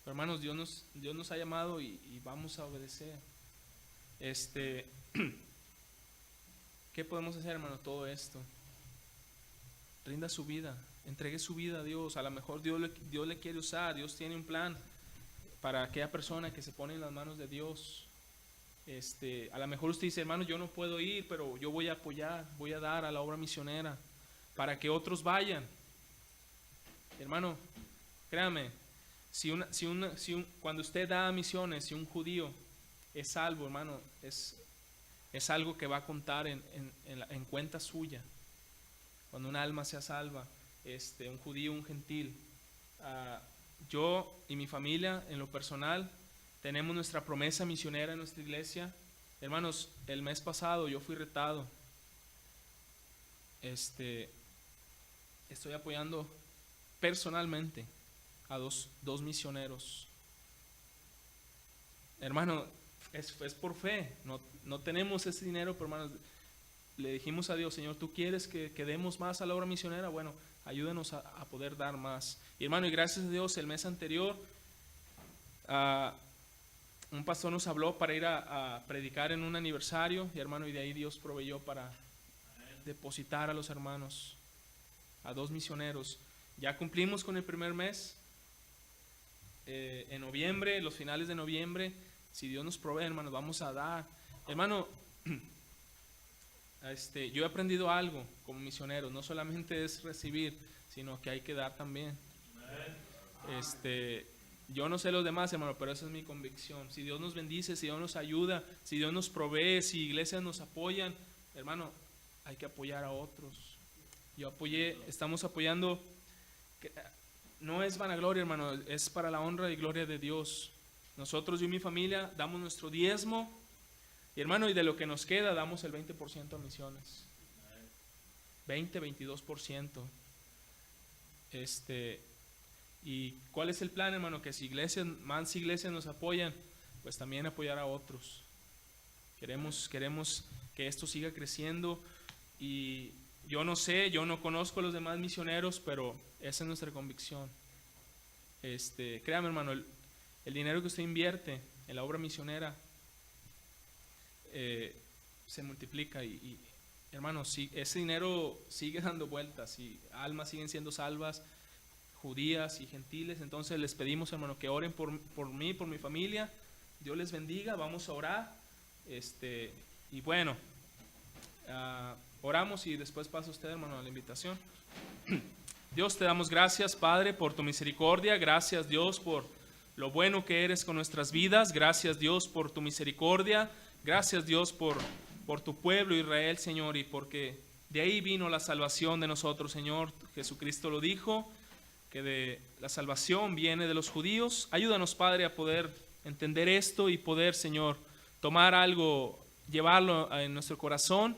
Pero, hermanos, Dios nos ha llamado y vamos a obedecer. ¿Qué podemos hacer, hermano? Todo esto. Rinda su vida, entregue su vida a Dios. A lo mejor Dios le quiere usar. Dios tiene un plan para aquella persona que se pone en las manos de Dios. A lo mejor usted dice, hermano, yo no puedo ir, pero yo voy a apoyar, voy a dar a la obra misionera para que otros vayan. Hermano, créame, cuando usted da misiones, si un judío es salvo, hermano, es algo que va a contar en cuenta suya. Cuando un alma sea salva, un judío, un gentil. Yo y mi familia, en lo personal, tenemos nuestra promesa misionera en nuestra iglesia. Hermanos, el mes pasado yo fui retado. Estoy apoyando personalmente a dos misioneros. Hermano, es por fe, no tenemos ese dinero, pero hermanos, le dijimos a Dios: Señor, ¿tú quieres que demos más a la obra misionera? Bueno, ayúdanos a poder dar más. Y hermano, y gracias a Dios, el mes anterior un pastor nos habló para ir a predicar en un aniversario, y hermano, y de ahí Dios proveyó para depositar a los hermanos, a 2 misioneros. Ya cumplimos con el primer mes. En noviembre, los finales de noviembre, si Dios nos provee, hermanos, vamos a dar. Hermano, yo he aprendido algo como misionero: no solamente es recibir, sino que hay que dar también. Yo no sé los demás, hermano, pero esa es mi convicción. Si Dios nos bendice, si Dios nos ayuda, si Dios nos provee, si iglesias nos apoyan, hermano, hay que apoyar a otros. Estamos apoyando, no es vanagloria, hermano, es para la honra y gloria de Dios. Nosotros, yo y mi familia, damos nuestro diezmo, y hermano, y de lo que nos queda, damos el 20% a misiones. 22%. ¿Y cuál es el plan, hermano? Que si más iglesias nos apoyan, pues también apoyar a otros. Queremos que esto siga creciendo. Y yo no sé, yo no conozco a los demás misioneros, pero esa es nuestra convicción. Créame, hermano, el dinero que usted invierte en la obra misionera se multiplica, y hermano, si ese dinero sigue dando vueltas y almas siguen siendo salvas, judías y gentiles, entonces les pedimos, hermano, que oren por mí, por mi familia. Dios les bendiga, vamos a orar. Y bueno, oramos y después pasa usted, hermano, a la invitación. Dios, te damos gracias, Padre, por tu misericordia. Gracias, Dios, por lo bueno que eres con nuestras vidas. Gracias, Dios, por tu misericordia. Gracias, Dios, por tu pueblo Israel, Señor, y porque de ahí vino la salvación de nosotros, Señor. Jesucristo lo dijo, que de la salvación viene de los judíos. Ayúdanos, Padre, a poder entender esto y poder, Señor, tomar algo, llevarlo en nuestro corazón,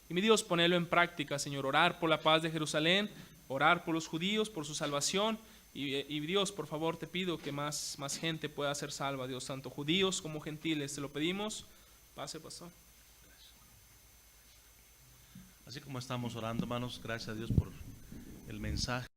y mi Dios, ponerlo en práctica, Señor. Orar por la paz de Jerusalén, orar por los judíos, por su salvación, y Dios, por favor, te pido que más gente pueda ser salva, Dios, tanto judíos como gentiles. Te lo pedimos. Pase, pastor. Así como estamos orando, hermanos, gracias a Dios por el mensaje.